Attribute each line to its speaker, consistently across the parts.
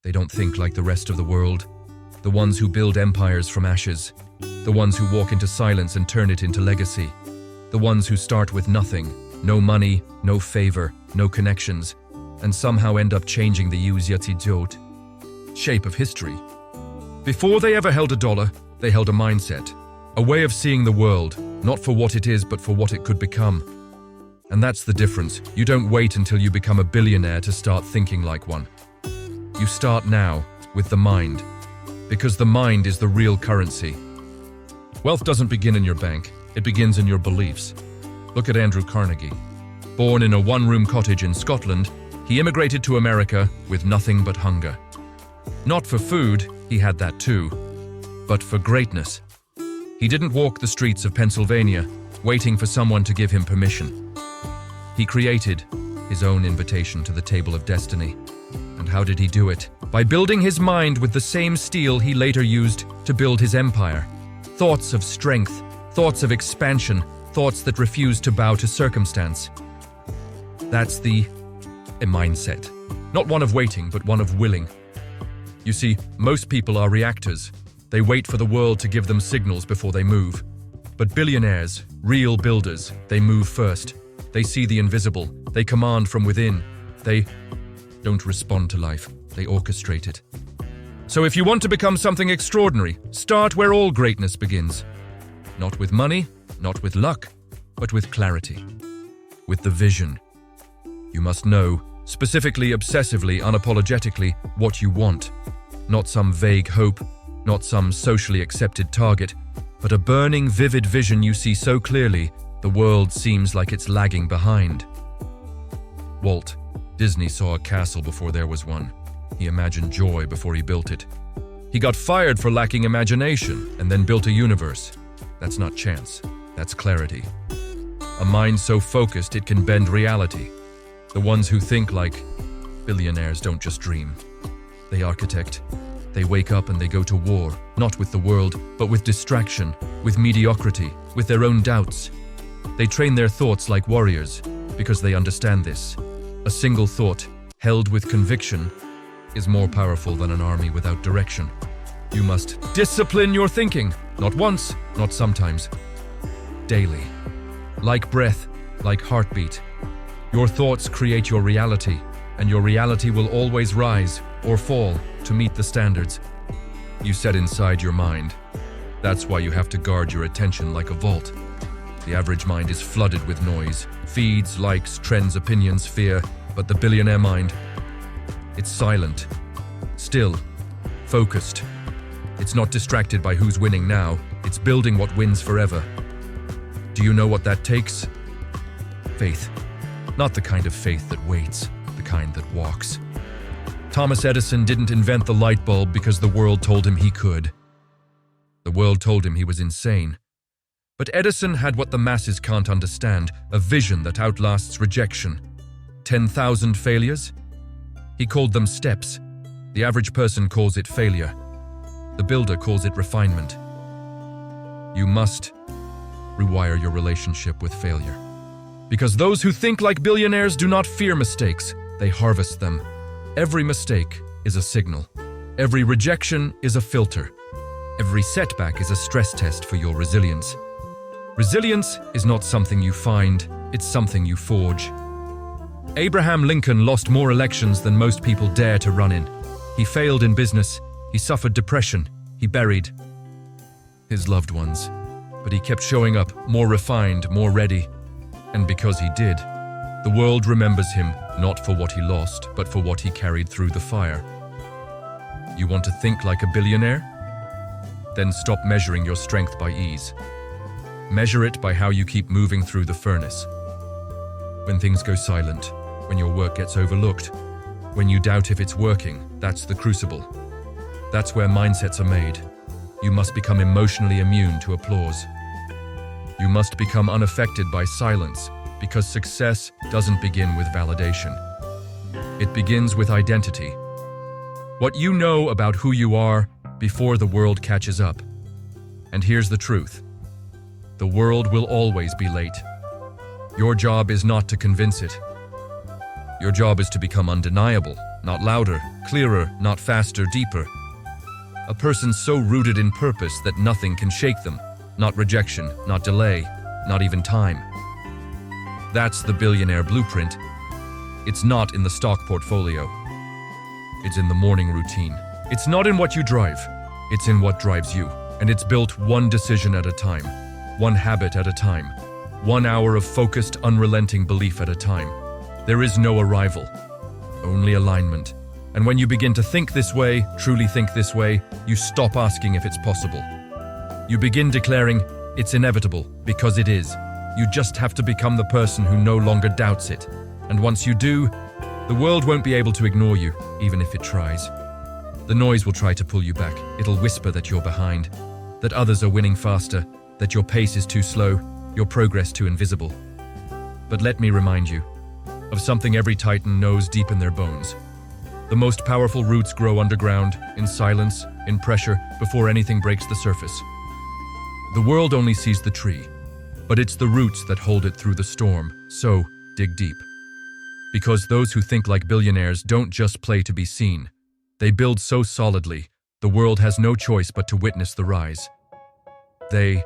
Speaker 1: They don't think like the rest of the world. The ones who build empires from ashes. The ones who walk into silence and turn it into legacy. The ones who start with nothing, no money, no favor, no connections, and somehow end up changing the shape of history. Before they ever held a dollar, they held a mindset, a way of seeing the world, not for what it is, but for what it could become. And that's the difference. You don't wait until you become a billionaire to start thinking like one. You start now, with the mind, because the mind is the real currency. Wealth doesn't begin in your bank, it begins in your beliefs. Look at Andrew Carnegie. Born in a one-room cottage in Scotland, he immigrated to America with nothing but hunger. Not for food, he had that too, but for greatness. He didn't walk the streets of Pennsylvania, waiting for someone to give him permission. He created his own invitation to the table of destiny. And how did he do it? By building his mind with the same steel he later used to build his empire. Thoughts of strength, thoughts of expansion, thoughts that refuse to bow to circumstance. That's a mindset. Not one of waiting, but one of willing. You see, most people are reactors. They wait for the world to give them signals before they move. But billionaires, real builders, they move first. They see the invisible. They command from within. They don't respond to life. They orchestrate it. So if you want to become something extraordinary, start where all greatness begins. Not with money, not with luck, but with clarity. With the vision. You must know, specifically, obsessively, unapologetically, what you want. Not some vague hope, not some socially accepted target, but a burning, vivid vision you see so clearly, the world seems like it's lagging behind. Walt Disney saw a castle before there was one. He imagined joy before he built it. He got fired for lacking imagination and then built a universe. That's not chance, that's clarity. A mind so focused it can bend reality. The ones who think like billionaires don't just dream. They architect. They wake up and they go to war, not with the world, but with distraction, with mediocrity, with their own doubts. They train their thoughts like warriors, because they understand this. A single thought, held with conviction, is more powerful than an army without direction. You must discipline your thinking, not once, not sometimes. Daily. Like breath, like heartbeat. Your thoughts create your reality, and your reality will always rise or fall to meet the standards you set inside your mind. That's why you have to guard your attention like a vault. The average mind is flooded with noise, feeds, likes, trends, opinions, fear, but the billionaire mind, it's silent, still, focused. It's not distracted by who's winning now, it's building what wins forever. Do you know what that takes? Faith. Not the kind of faith that waits, the kind that walks. Thomas Edison didn't invent the light bulb because the world told him he could. The world told him he was insane. But Edison had what the masses can't understand, a vision that outlasts rejection. 10,000 failures? He called them steps. The average person calls it failure. The builder calls it refinement. You must rewire your relationship with failure. Because those who think like billionaires do not fear mistakes, they harvest them. Every mistake is a signal. Every rejection is a filter. Every setback is a stress test for your resilience. Resilience is not something you find, it's something you forge. Abraham Lincoln lost more elections than most people dare to run in. He failed in business, he suffered depression, he buried his loved ones. But he kept showing up, more refined, more ready. And because he did, the world remembers him not for what he lost, but for what he carried through the fire. You want to think like a billionaire? Then stop measuring your strength by ease. Measure it by how you keep moving through the furnace. When things go silent, when your work gets overlooked, when you doubt if it's working, that's the crucible. That's where mindsets are made. You must become emotionally immune to applause. You must become unaffected by silence, because success doesn't begin with validation. It begins with identity. What you know about who you are before the world catches up. And here's the truth. The world will always be late. Your job is not to convince it. Your job is to become undeniable. not louder, clearer, not faster, deeper. A person so rooted in purpose that nothing can shake them, not rejection, not delay, not even time. That's the billionaire blueprint. It's not in the stock portfolio. It's in the morning routine. It's not in what you drive. It's in what drives you. And it's built one decision at a time, one habit at a time, 1 hour of focused, unrelenting belief at a time. There is no arrival, only alignment. And when you begin to think this way, truly think this way, you stop asking if it's possible. You begin declaring, it's inevitable, because it is. You just have to become the person who no longer doubts it. And once you do, the world won't be able to ignore you, even if it tries. The noise will try to pull you back. It'll whisper that you're behind, that others are winning faster, that your pace is too slow, your progress too invisible. But let me remind you of something every Titan knows deep in their bones. The most powerful roots grow underground, in silence, in pressure, before anything breaks the surface. The world only sees the tree, but it's the roots that hold it through the storm, so dig deep. Because those who think like billionaires don't just play to be seen. They build so solidly, the world has no choice but to witness the rise. They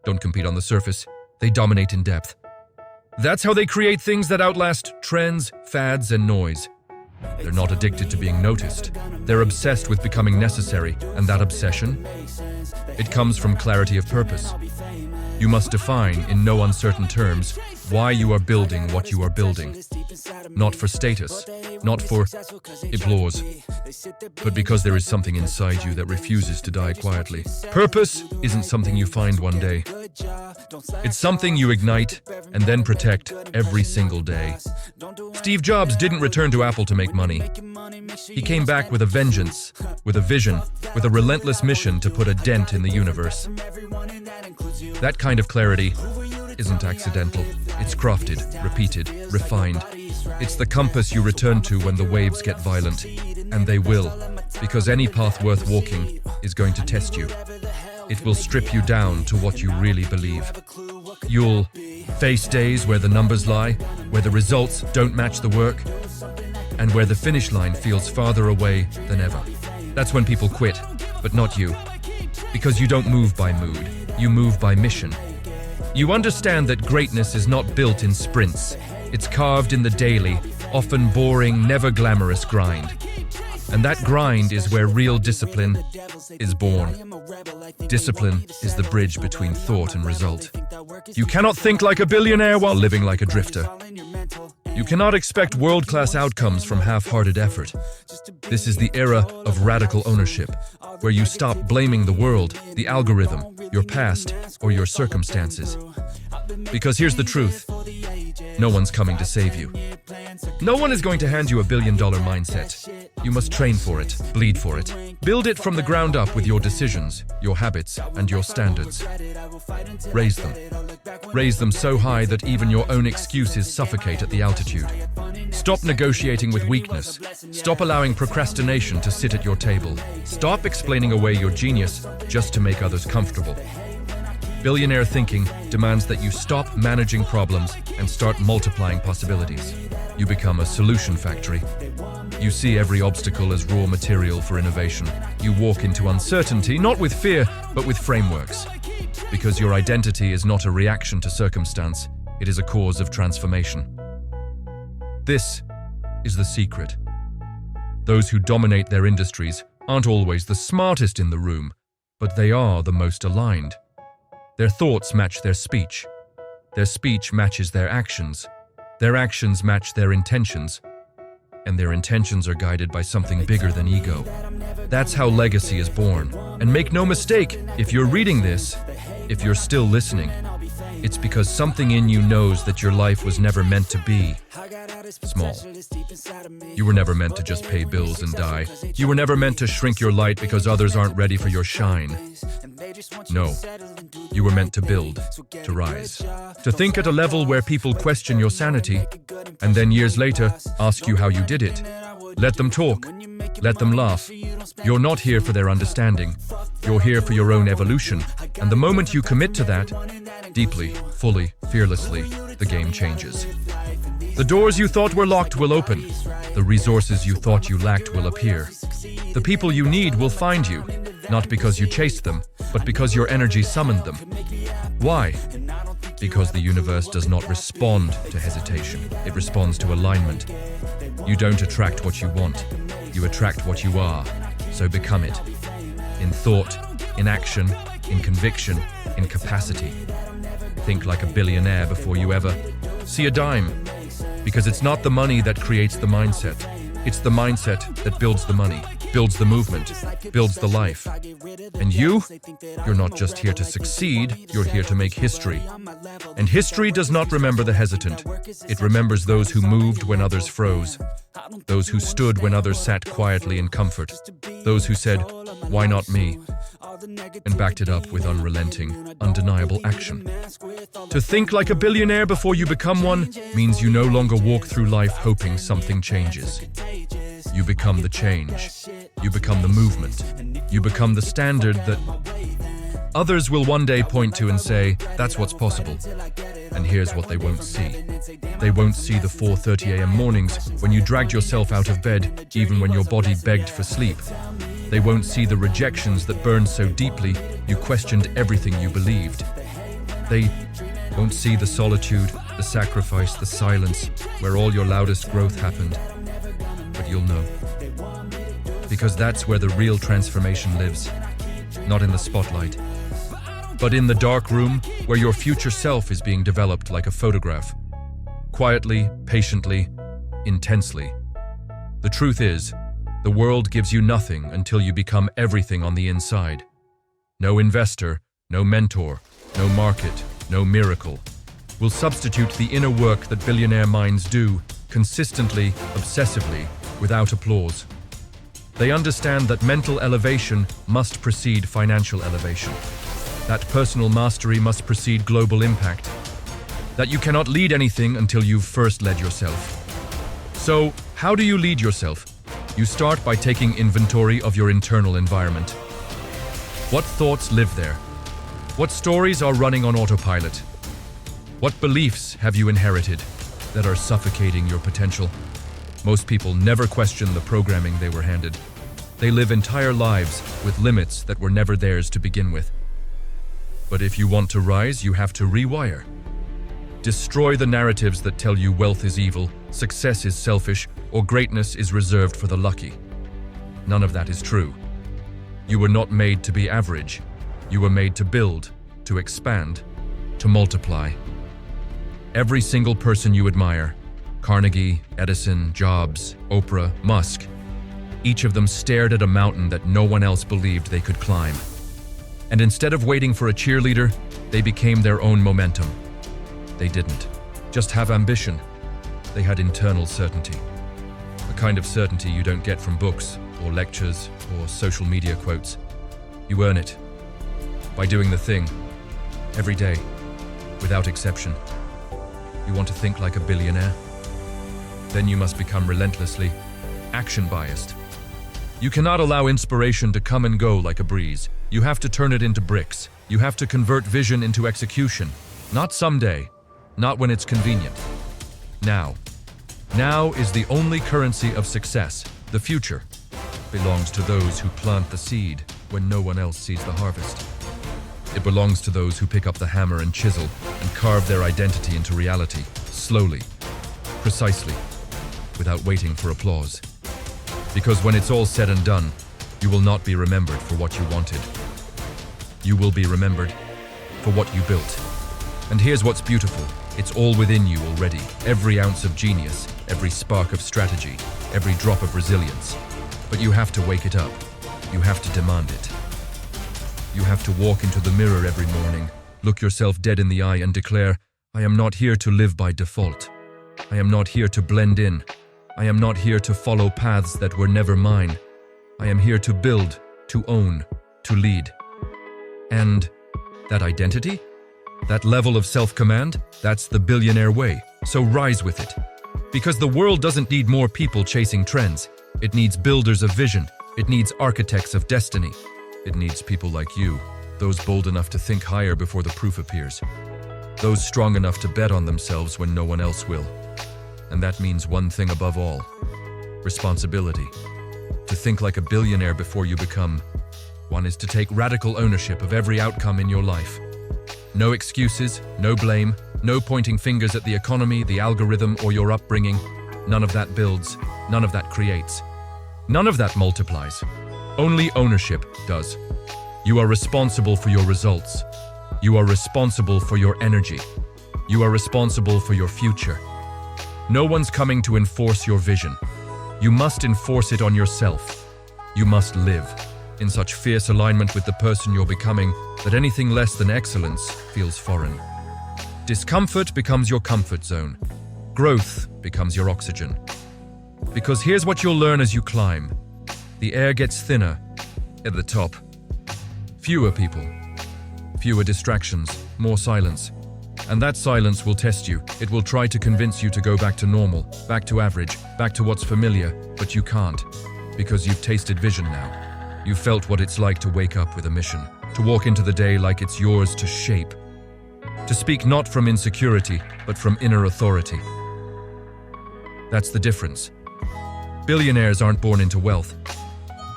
Speaker 1: don't compete on the surface, they dominate in depth. That's how they create things that outlast trends, fads, and noise. They're not addicted to being noticed. They're obsessed with becoming necessary, and that obsession? It comes from clarity of purpose. You must define, in no uncertain terms, why you are building what you are building. Not for status, not for applause, but because there is something inside you that refuses to die quietly. Purpose isn't something you find one day. It's something you ignite and then protect every single day. Steve Jobs didn't return to Apple to make money. He came back with a vengeance, with a vision, with a relentless mission to put a dent in the universe. That kind of clarity isn't accidental. It's crafted, repeated, refined. It's the compass you return to when the waves get violent. And they will, because any path worth walking is going to test you. It will strip you down to what you really believe. You'll face days where the numbers lie, where the results don't match the work, and where the finish line feels farther away than ever. That's when people quit, but not you. Because you don't move by mood, you move by mission. You understand that greatness is not built in sprints. It's carved in the daily, often boring, never glamorous grind. And that grind is where real discipline is born. Discipline is the bridge between thought and result. You cannot think like a billionaire while living like a drifter. You cannot expect world-class outcomes from half-hearted effort. This is the era of radical ownership, where you stop blaming the world, the algorithm, your past, or your circumstances. Because here's the truth. No one's coming to save you. No one is going to hand you $1 billion mindset. You must train for it, bleed for it. Build it from the ground up with your decisions, your habits, and your standards. Raise them. Raise them so high that even your own excuses suffocate at the altitude. Stop negotiating with weakness. Stop allowing procrastination to sit at your table. Stop explaining away your genius just to make others comfortable. Billionaire thinking demands that you stop managing problems and start multiplying possibilities. You become a solution factory. You see every obstacle as raw material for innovation. You walk into uncertainty, not with fear, but with frameworks. Because your identity is not a reaction to circumstance, it is a cause of transformation. This is the secret. Those who dominate their industries aren't always the smartest in the room, but they are the most aligned. Their thoughts match their speech. Their speech matches their actions. Their actions match their intentions. And their intentions are guided by something bigger than ego. That's how legacy is born. And make no mistake, if you're reading this, if you're still listening, it's because something in you knows that your life was never meant to be small. You were never meant to just pay bills and die. You were never meant to shrink your light because others aren't ready for your shine. No. You were meant to build, to rise, to think at a level where people question your sanity, and then years later ask you how you did it. Let them talk. Let them laugh. You're not here for their understanding. You're here for your own evolution. And the moment you commit to that, deeply, fully, fearlessly, the game changes. The doors you thought were locked will open. The resources you thought you lacked will appear. The people you need will find you, not because you chased them, but because your energy summoned them. Why? Because the universe does not respond to hesitation. It responds to alignment. You don't attract what you want. You attract what you are. So become it. In thought, in action, in conviction, in capacity. Think like a billionaire before you ever see a dime. Because it's not the money that creates the mindset. It's the mindset that builds the money, builds the movement, builds the life. And you're not just here to succeed, you're here to make history. And history does not remember the hesitant. It remembers those who moved when others froze. Those who stood when others sat quietly in comfort. Those who said, "Why not me?" and backed it up with unrelenting, undeniable action. To think like a billionaire before you become one means you no longer walk through life hoping something changes. You become the change. You become the movement. You become the standard that others will one day point to and say, "That's what's possible." And here's what they won't see. They won't see the 4:30 a.m. mornings when you dragged yourself out of bed even when your body begged for sleep. They won't see the rejections that burned so deeply you questioned everything you believed. They won't see the solitude, the sacrifice, the silence, where all your loudest growth happened. But you'll know. Because that's where the real transformation lives. Not in the spotlight, but in the dark room where your future self is being developed like a photograph. Quietly, patiently, intensely. The truth is, the world gives you nothing until you become everything on the inside. No investor, no mentor, no market, no miracle will substitute the inner work that billionaire minds do, consistently, obsessively, without applause. They understand that mental elevation must precede financial elevation. That personal mastery must precede global impact. That you cannot lead anything until you've first led yourself. So, how do you lead yourself? You start by taking inventory of your internal environment. What thoughts live there? What stories are running on autopilot? What beliefs have you inherited that are suffocating your potential? Most people never question the programming they were handed. They live entire lives with limits that were never theirs to begin with. But if you want to rise, you have to rewire. Destroy the narratives that tell you wealth is evil, success is selfish, or greatness is reserved for the lucky. None of that is true. You were not made to be average. You were made to build, to expand, to multiply. Every single person you admire, Carnegie, Edison, Jobs, Oprah, Musk, each of them stared at a mountain that no one else believed they could climb. And instead of waiting for a cheerleader, they became their own momentum. They didn't just have ambition. They had internal certainty. A kind of certainty you don't get from books or lectures or social media quotes. You earn it by doing the thing every day, without exception. You want to think like a billionaire? Then you must become relentlessly action-biased. You cannot allow inspiration to come and go like a breeze. You have to turn it into bricks. You have to convert vision into execution. Not someday, not when it's convenient. Now. Now is the only currency of success. The future belongs to those who plant the seed when no one else sees the harvest. It belongs to those who pick up the hammer and chisel and carve their identity into reality, slowly, precisely, without waiting for applause. Because when it's all said and done, you will not be remembered for what you wanted. You will be remembered for what you built. And here's what's beautiful. It's all within you already. Every ounce of genius, every spark of strategy, every drop of resilience. But you have to wake it up. You have to demand it. You have to walk into the mirror every morning, look yourself dead in the eye and declare, "I am not here to live by default. I am not here to blend in. I am not here to follow paths that were never mine. I am here to build, to own, to lead." And that identity? That level of self-command? That's the billionaire way. So rise with it. Because the world doesn't need more people chasing trends. It needs builders of vision. It needs architects of destiny. It needs people like you, those bold enough to think higher before the proof appears. Those strong enough to bet on themselves when no one else will. And that means one thing above all: responsibility. To think like a billionaire before you become one is to take radical ownership of every outcome in your life. No excuses, no blame, no pointing fingers at the economy, the algorithm, or your upbringing. None of that builds, none of that creates. None of that multiplies. Only ownership does. You are responsible for your results. You are responsible for your energy. You are responsible for your future. No one's coming to enforce your vision. You must enforce it on yourself. You must live in such fierce alignment with the person you're becoming that anything less than excellence feels foreign. Discomfort becomes your comfort zone. Growth becomes your oxygen. Because here's what you'll learn as you climb. The air gets thinner at the top. Fewer people, fewer distractions, more silence. And that silence will test you. It will try to convince you to go back to normal, back to average, back to what's familiar, but you can't, because you've tasted vision now. You've felt what it's like to wake up with a mission, to walk into the day like it's yours to shape, to speak not from insecurity, but from inner authority. That's the difference. Billionaires aren't born into wealth.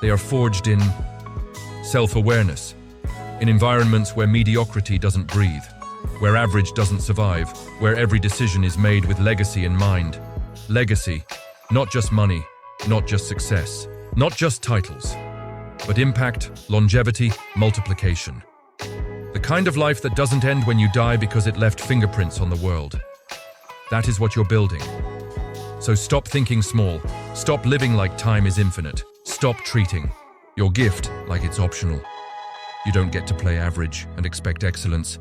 Speaker 1: They are forged in self-awareness, in environments where mediocrity doesn't breathe, where average doesn't survive, where every decision is made with legacy in mind. Legacy, not just money, not just success, not just titles, but impact, longevity, multiplication. The kind of life that doesn't end when you die because it left fingerprints on the world. That is what you're building. So stop thinking small. Stop living like time is infinite. Stop treating your gift like it's optional. You don't get to play average and expect excellence.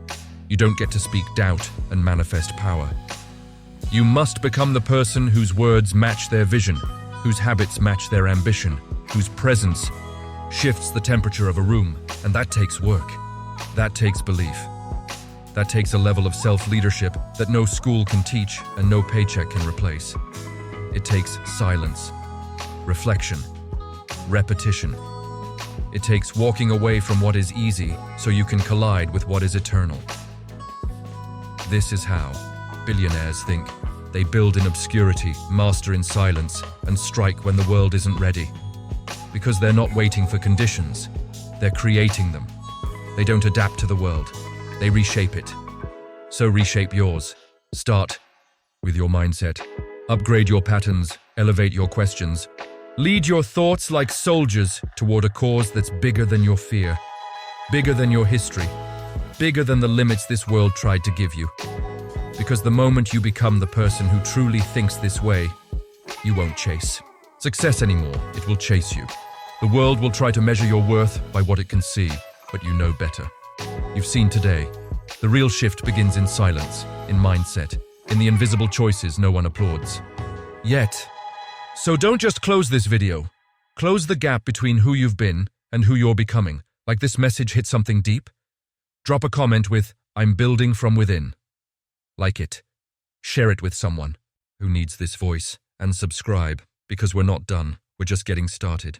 Speaker 1: You don't get to speak doubt and manifest power. You must become the person whose words match their vision, whose habits match their ambition, whose presence shifts the temperature of a room. And that takes work. That takes belief. That takes a level of self-leadership that no school can teach and no paycheck can replace. It takes silence, reflection, repetition. It takes walking away from what is easy so you can collide with what is eternal. This is how billionaires think. They build in obscurity, master in silence, and strike when the world isn't ready. Because they're not waiting for conditions, they're creating them. They don't adapt to the world, they reshape it. So reshape yours. Start with your mindset. Upgrade your patterns, elevate your questions. Lead your thoughts like soldiers toward a cause that's bigger than your fear, bigger than your history, bigger than the limits this world tried to give you. Because the moment you become the person who truly thinks this way, you won't chase success anymore, it will chase you. The world will try to measure your worth by what it can see, but you know better. You've seen today. The real shift begins in silence, in mindset, in the invisible choices no one applauds. Yet. So don't just close this video. Close the gap between who you've been and who you're becoming. Like this message hit something deep? Drop a comment with, "I'm building from within." Like it. Share it with someone who needs this voice. And subscribe, because we're not done. We're just getting started.